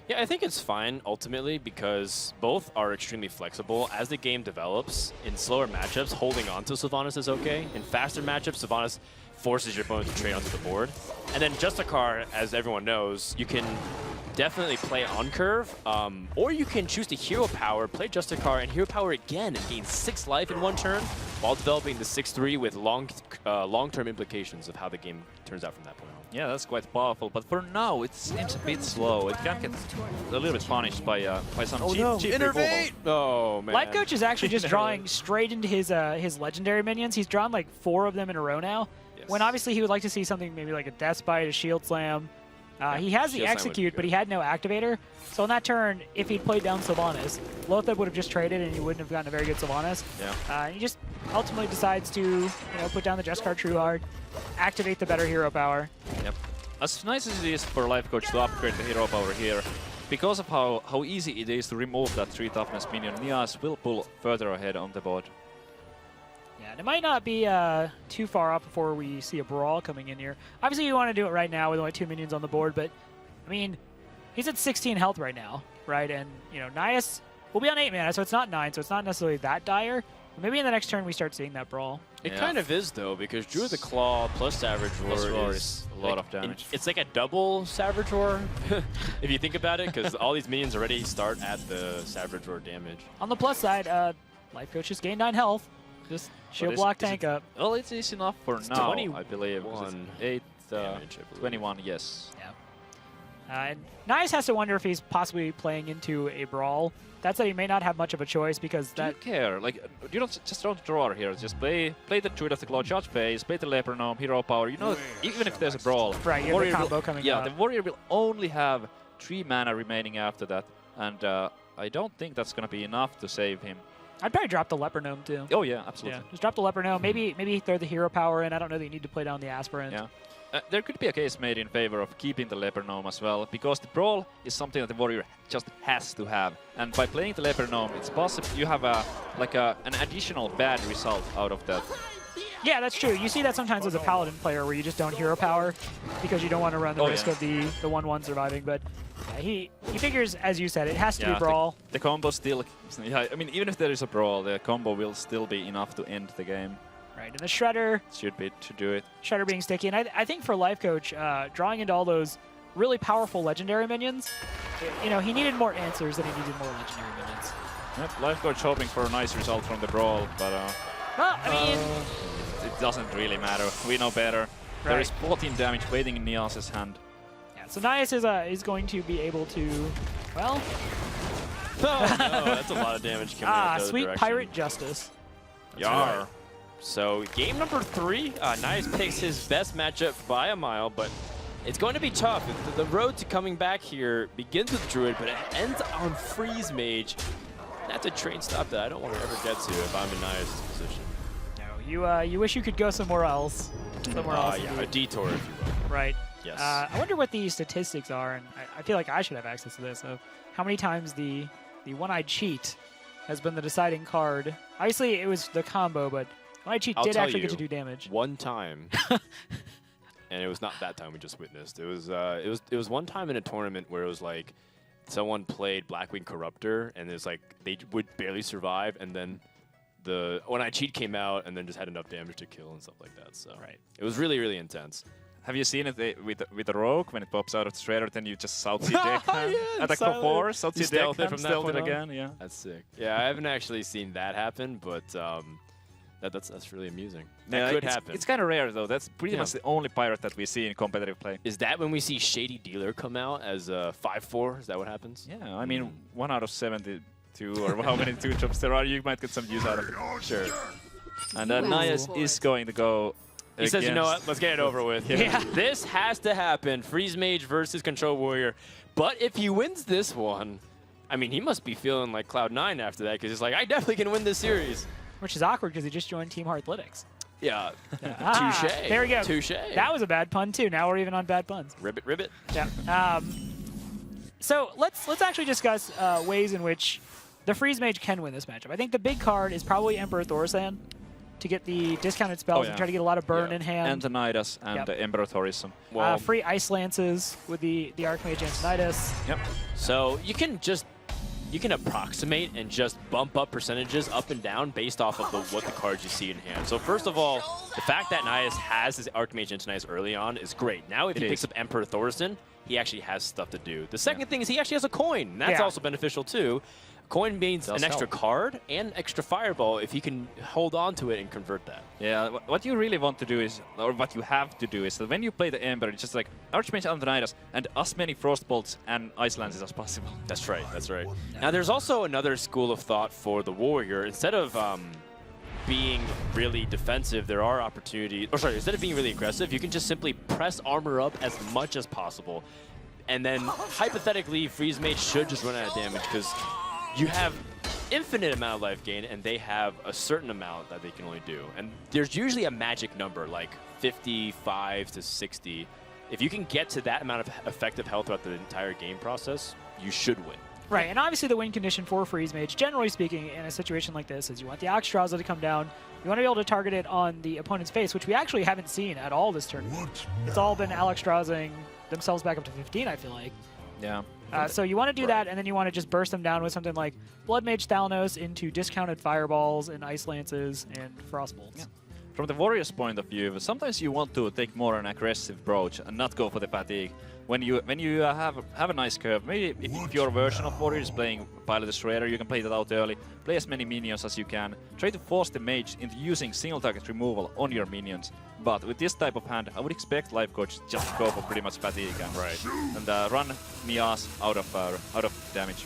Yeah, I think it's fine, ultimately, because both are extremely flexible. As the game develops, in slower matchups, holding on to Sylvanas is okay. In faster matchups, Sylvanas forces your opponent to trade onto the board. And then Justicar, as everyone knows, you can definitely play on curve, or you can choose to Hero Power, play Justicar, and Hero Power again and gain 6 life in 1 turn, while developing the 6/3 with long-term implications of how the game turns out from that point on. Yeah, that's quite powerful, but for now it seems a bit slow. It can get a little bit punished by some cheap Innervate! Oh, man. Lifecoach is actually just drawing straight into his legendary minions. He's drawn like 4 of them in a row now, when obviously he would like to see something maybe like a Death Bite, a Shield Slam. He has the Execute, but he had no Activator. So on that turn, if he'd played down Sylvanas, Loatheb would have just traded and he wouldn't have gotten a very good Sylvanas. Yeah. He just ultimately decides to put down the Justicar Trueheart, activate the better Hero Power. Yep. As nice as it is for Lifecoach to upgrade the Hero Power here, because of how easy it is to remove that 3 toughness minion, Nias will pull further ahead on the board. Yeah, and it might not be too far off before we see a Brawl coming in here. Obviously, you want to do it right now with only 2 minions on the board, but, I mean, he's at 16 health right now, right? And, Nias will be on 8 mana, so it's not 9, so it's not necessarily that dire. But maybe in the next turn we start seeing that Brawl. It kind of is, though, because Druid the Claw plus Savage Roar is a lot of damage. It's like a double Savage Roar, if you think about it, because all these minions already start at the Savage Roar damage. On the plus side, Lifecoach just gained 9 health. Just shield block tank up. Well, it's easy enough for now, I believe. 8 damage, 21, yes. Yeah. And Nias has to wonder if he's possibly playing into a Brawl. That said, he may not have much of a choice because Do you care? Like, you don't draw here. Just play the Druid of the Claw, Judge Phase, play the Leper Gnome, Hero Power. Even if there's a Brawl, right, you have the combo coming up. The Warrior will only have 3 mana remaining after that, and I don't think that's gonna be enough to save him. I'd probably drop the Leper Gnome too. Oh yeah, absolutely. Yeah, just drop the Leper Gnome. Maybe throw the Hero Power in. I don't know that you need to play down the Aspirant. Yeah. There could be a case made in favor of keeping the Leper Gnome as well, because the Brawl is something that the Warrior just has to have. And by playing the Leper Gnome, it's possible you have an additional bad result out of that. Yeah, that's true. You see that sometimes as a Paladin player where you just don't hero power because you don't want to run the risk of the 1-1 surviving. But yeah, he figures, as you said, it has to be Brawl. The combo still, yeah, I mean, even if there is a Brawl, the combo will still be enough to end the game. Right, and the Shredder Should be to do it. Shredder being sticky. And I think for Lifecoach, drawing into all those really powerful legendary minions, you know, he needed more answers than he needed more legendary minions. Yep, Lifecoach hoping for a nice result from the Brawl, but Well, I mean, it doesn't really matter. We know better. There is 14 damage waiting in Nias' hand. yeah, so Nias is going to be able to, well... Oh, no, that's a lot of damage coming out the other sweet direction. Pirate Justice. Yar. Right. So game number 3, Nias picks his best matchup by a mile, but it's going to be tough. The road to coming back here begins with Druid, but it ends on Freeze Mage. That's a train stop that I don't want to ever get to if I'm in Nias' position. No, you wish you could go somewhere else. Yeah, a detour, if you will. Right. Yes. I wonder what the statistics are, and I feel like I should have access to this, of how many times the One-Eyed Cheat has been the deciding card. Obviously, it was the combo, but One-Eyed Cheat did actually get to do damage. One time, and it was not that time we just witnessed. It was one time in a tournament where it was like someone played Blackwing Corruptor, and it's like they would barely survive, and then the One-Eyed Cheat came out and then just had enough damage to kill and stuff like that. So it was really, really intense. Have you seen it with the Rogue when it pops out of the Shredder, then you just south the deck attack for 4, south the deck, from that stealth point it on? again, yeah. That's sick. Yeah, I haven't actually seen that happen, but that's really amusing. That could happen. It's kind of rare though. That's pretty much the only pirate that we see in competitive play. Is that when we see Shady Dealer come out as a 5/4? Is that what happens? Yeah, I mean 1 out of 72 or how many 2-drops there are, you might get some use out of it. Sure. And Nias is going to go. He says, you know what, let's get it over with. Yeah. This has to happen. Freeze Mage versus Control Warrior. But if he wins this one, I mean, he must be feeling like Cloud9 after that, because he's like, I definitely can win this series. Which is awkward because he just joined Team Hearthletics. Yeah. Touche. There we go. Touche. That was a bad pun too. Now we're even on bad puns. Ribbit, ribbit. Yeah. So let's actually discuss ways in which the Freeze Mage can win this matchup. I think the big card is probably Emperor Thorsan to get the discounted spells and try to get a lot of burn in hand. And the Nidas and the Emperor Thorism. Free Ice Lances with the Archmage Antonidas. Yep. So you can approximate and just bump up percentages up and down based off of what the cards you see in hand. So first of all, the fact that Nias has his Archmage Antonidas early on is great. Now if he picks up Emperor Thorsan, he actually has stuff to do. The second thing is he actually has a coin, and that's also beneficial too. Coin means an extra card and extra fireball if he can hold on to it and convert that. Yeah, what you really want to do is, or what you have to do is that when you play the Emperor, it's just like Archmage Antonidas and as many Frostbolts and Ice Lances as possible. That's right, that's right. Now there's also another school of thought for the Warrior. Instead of being really defensive, there are opportunities, instead of being really aggressive, you can just simply press armor up as much as possible. And then hypothetically, Freeze Mage should just run out of damage because you have infinite amount of life gain, and they have a certain amount that they can only do. And there's usually a magic number, like 55 to 60. If you can get to that amount of effective health throughout the entire game process, you should win. Right, and obviously the win condition for Freeze Mage, generally speaking, in a situation like this, is you want the Alexstrasza to come down. You want to be able to target it on the opponent's face, which we actually haven't seen at all this tournament. It's all been Alexstraszaing themselves back up to 15, I feel like. Yeah. So you want to do that, and then you want to just burst them down with something like Blood Mage Thalanos into discounted Fireballs and Ice Lances and Frostbolts. Yeah. From the Warrior's point of view, sometimes you want to take more an aggressive approach and not go for the fatigue. When you have a nice curve, maybe if your version of Warrior is playing Pilot the Shredder, you can play that out early. Play as many minions as you can. Try to force the mage into using single target removal on your minions. But with this type of hand, I would expect Lifecoach just to go for pretty much fatigue and run Nias out of damage.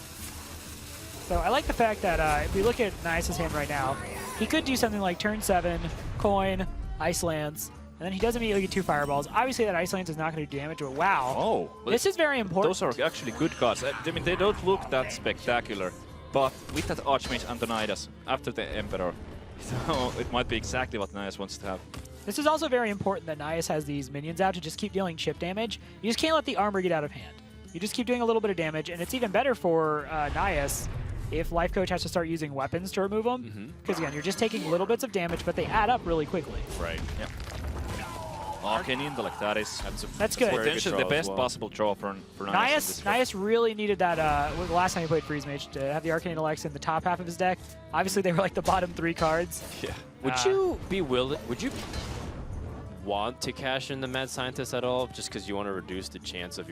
So I like the fact that if we look at Nias' hand right now, he could do something like turn 7, coin, Ice Lance, and then he does immediately get 2 Fireballs. Obviously that Ice Lance is not going to do damage, but wow. Oh, this is very important. Those are actually good cards. I mean, they don't look that spectacular, but with that Archmage Antonidas after the Emperor, so it might be exactly what Nias wants to have. This is also very important that Nias has these minions out to just keep dealing chip damage. You just can't let the armor get out of hand. You just keep doing a little bit of damage, and it's even better for Nias if Lifecoach has to start using weapons to remove them. Because again, you're just taking little bits of damage, but they add up really quickly. Right. Yep. Arcane Intellect, That's good. Potentially the best possible draw for Nias. Nias really needed that the last time he played Freeze Mage to have the Arcane Intellects in the top half of his deck. Obviously, they were like the bottom 3 cards. Yeah. Would you be willing? Would you want to cash in the Mad Scientist at all, just because you want to reduce the chance of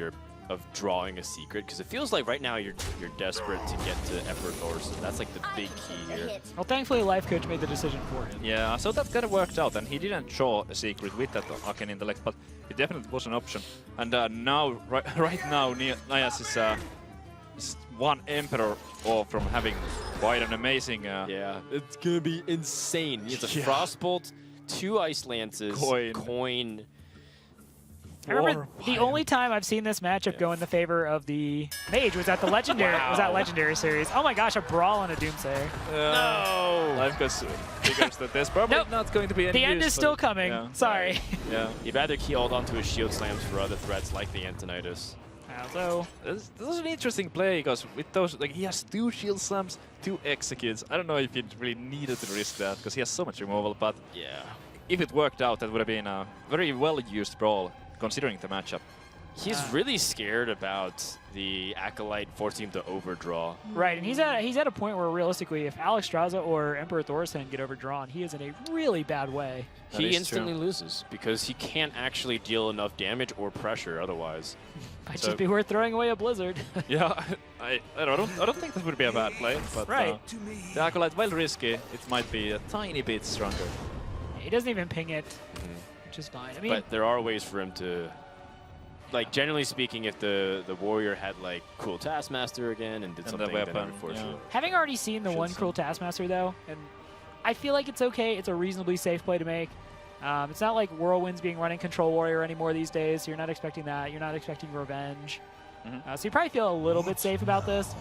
drawing a secret? Because it feels like right now you're desperate to get to Emperor Thorson. That's like the big key here. Well, thankfully, Lifecoach made the decision for him. Yeah, so that kind of worked out, and he didn't draw a secret with that Arcane Intellect, but it definitely was an option. And now, right now, Nias is one Emperor off from having quite an amazing... yeah, it's gonna be insane. He has a Frostbolt, 2 Ice Lances, Coin. I remember the only time I've seen this matchup go in the favor of the Mage was at the Legendary Legendary series. Oh my gosh, a Brawl on a Doomsayer. No! Lifecoach figures that there's probably not going to be any The end use, is still but, coming. yeah. Sorry. Yeah. You'd rather key hold onto his Shield Slams for other threats like the Antonidas. So this is an interesting play, because with those, like, he has 2 Shield Slams, 2 Executes. I don't know if he really needed to risk that, because he has so much removal, but Yeah. if it worked out, that would have been a very well-used Brawl, considering the matchup. He's really scared about the Acolyte forcing him to overdraw. right, and he's at a point where realistically, if Alex Straza or Emperor Thorson get overdrawn, he is in a really bad way. He instantly loses because he can't actually deal enough damage or pressure otherwise. Might just be worth throwing away a Blizzard. Yeah, I don't think that would be a bad play, but Right. The Acolyte, while risky, it might be a tiny bit stronger. He doesn't even ping it, which is fine. I mean, But there are ways for him to, like, generally speaking, if the warrior had like Cruel Taskmaster again and did something, the weapon, then unfortunately. having already seen the Should one see. Cruel Taskmaster though, and I feel like it's okay. It's a reasonably safe play to make. It's not like Whirlwind's being running Control Warrior anymore these days. You're not expecting that. You're not expecting Revenge. So you probably feel a little bit safe about this.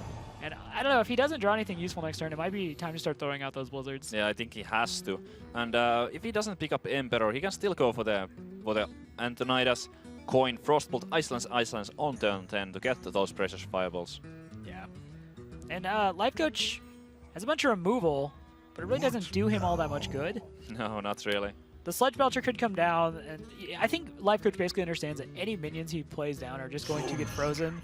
And I don't know, if he doesn't draw anything useful next turn, it might be time to start throwing out those Blizzards. Yeah, I think he has to. And if he doesn't pick up Emperor, he can still go for the Antonidas, Coin, Frostbolt, Icelands on turn 10 to get those precious fireballs. Yeah. And Lifecoach has a bunch of removal, but it really doesn't do him all that much good. No, not really. The Sledge Belcher could come down, and I think Lifecoach basically understands that any minions he plays down are just going to get frozen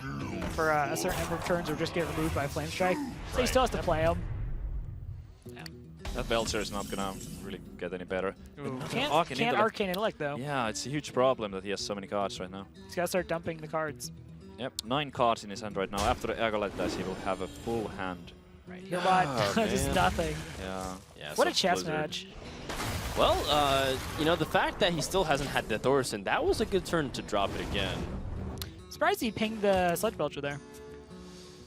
for a certain number of turns or just get removed by Flame Strike. So he still has to play them. Yeah. That Belcher is not gonna really get any better. Can't Intellect. Arcane Intellect, though. Yeah, it's a huge problem that he has so many cards right now. He's got to start dumping the cards. Yep, 9 cards in his hand right now. After the Acolyte dies, he will have a full hand. Right here, just nothing. Yeah. What a such chess Blizzard. match. Well, you know, the fact that he still hasn't had the Thorson, that was a good turn to drop it again. Surprised he pinged the Sledge Belcher there.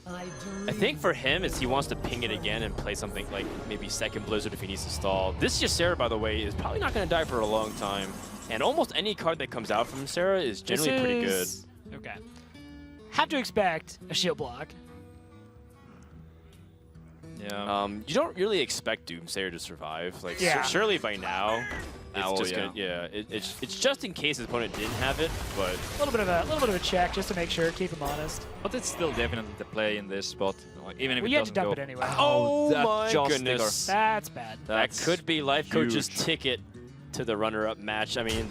I think for him, is he wants to ping it again and play something like maybe second Blizzard if he needs to stall. This Ysera, by the way, is probably not going to die for a long time. And almost any card that comes out from Ysera is generally pretty good. Okay. Have to expect a shield block. Yeah. You don't really expect Doomsayer to survive. Like, Yeah. surely by now, it's Oh, just yeah. gonna, it's just in case his opponent didn't have it, but A little bit of a check just to make sure, keep him honest. But it's still definitely the play in this spot. Like, even if Well, it you had to doesn't dump go. it anyway. Oh that my Jaw goodness. sticker. That's bad. that That's could be Lifecoach's huge. ticket to the runner-up match. I mean,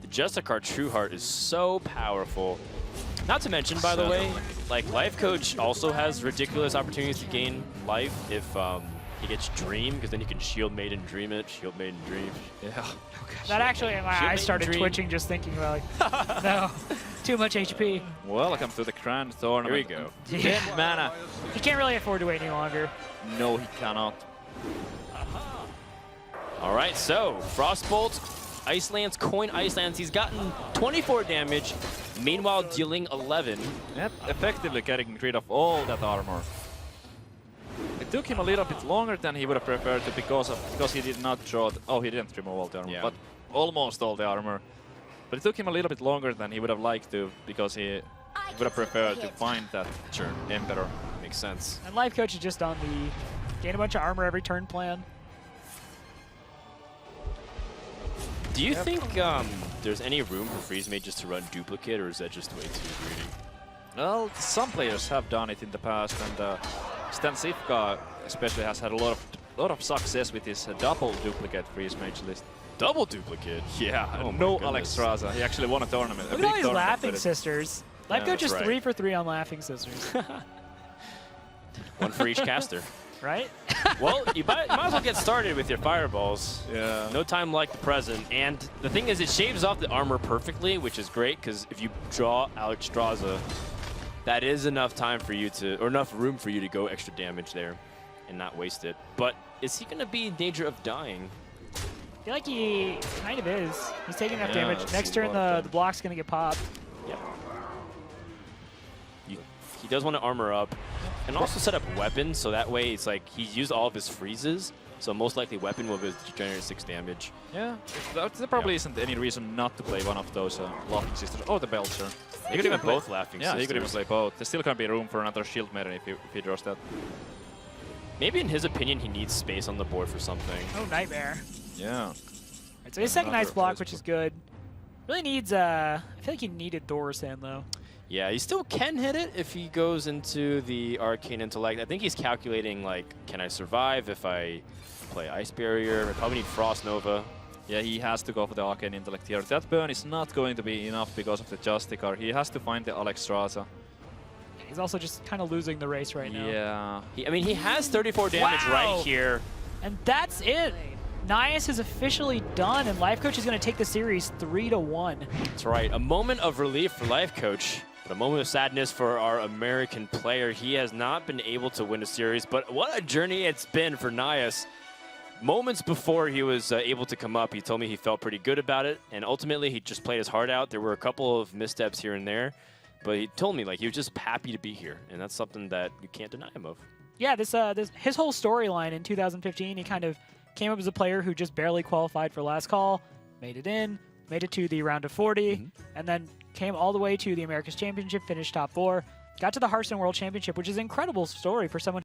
the Justicar Trueheart is so powerful. Not to mention, by the way, like Lifecoach also has ridiculous opportunities to gain life if he gets Dream, because then you can Shield Maiden Dream it, Shield Maiden Dream. Yeah. That actually, my Shield eyes started Dream. twitching just thinking about like, no, too much HP. Welcome to the Grand Tournament. Here we go. 10 mana. He can't really afford to wait any longer. No, he cannot. All right, so Frostbolt, Icelands, Coin Icelands. He's gotten 24 damage, meanwhile dealing 11. Yep, effectively getting rid of all that armor. It took him a little bit longer than he would have preferred to because he did not draw. Oh, he didn't remove all the armor, Yeah. but almost all the armor. But it took him a little bit longer than he would have liked to because he would have preferred to find that Emperor. Makes sense. And Lifecoach is just on the gain a bunch of armor every turn plan. Do you think there's any room for Freeze Mage just to run Duplicate, or is that just way too greedy? Well, some players have done it in the past, and Stansifka especially has had a lot of success with his double duplicate freeze mage list. Double duplicate. Yeah, Oh my no goodness. Alexstrasza. He actually won a tournament. Look a at all big these tournament Laughing with it. Sisters. Yeah, Lifecoach that's is right. 3 for 3 on Laughing Sisters, One for each caster. right? Well, you might as well get started with your fireballs. Yeah. No time like the present. And the thing is, it shaves off the armor perfectly, which is great, because if you draw Alexstrasza, that is enough time for you to, or enough room for you to go extra damage there and not waste it. But is he going to be in danger of dying? I feel like he kind of is. He's taking enough Yeah, damage. that's Next a turn, lot of the damage. block's going to get popped. Yeah. He does want to armor up and also set up weapons, so that way it's like he's used all of his freezes, so most likely weapon will generate 6 damage. Yeah, there probably isn't any reason not to play one of those Laughing Sisters or the Belcher. He could even both Laughing Yeah, Sisters. he could even play both. There's still gonna be room for another Shield Maiden if he draws that. Maybe in his opinion, he needs space on the board for something. Oh, Nightmare. Yeah. Right, so his second Another ice block, ice which is block. good. Really needs, I feel like he needed Thorsan, though. Yeah, he still can hit it if he goes into the Arcane Intellect. I think he's calculating, like, can I survive if I play Ice Barrier? I probably need Frost Nova. Yeah, he has to go for the Arcane Intellect here. That burn is not going to be enough because of the Justicar. He has to find the Alexstrasza. He's also just kind of losing the race right now. Yeah. I mean, he has 34 damage Wow. right here. And that's it. Nias is officially done, and Lifecoach is going to take the series 3-1. That's right. A moment of relief for Lifecoach, but a moment of sadness for our American player. He has not been able to win a series, but what a journey it's been for Nias. Moments before he was able to come up, he told me he felt pretty good about it, and ultimately he just played his heart out. There were a couple of missteps here and there, but he told me like he was just happy to be here, and that's something that you can't deny him of. Yeah, his whole storyline in 2015, he kind of came up as a player who just barely qualified for last call, made it in, made it to the round of 40, and then came all the way to the Americas Championship, finished top 4, got to the Hearthstone World Championship, which is an incredible story for someone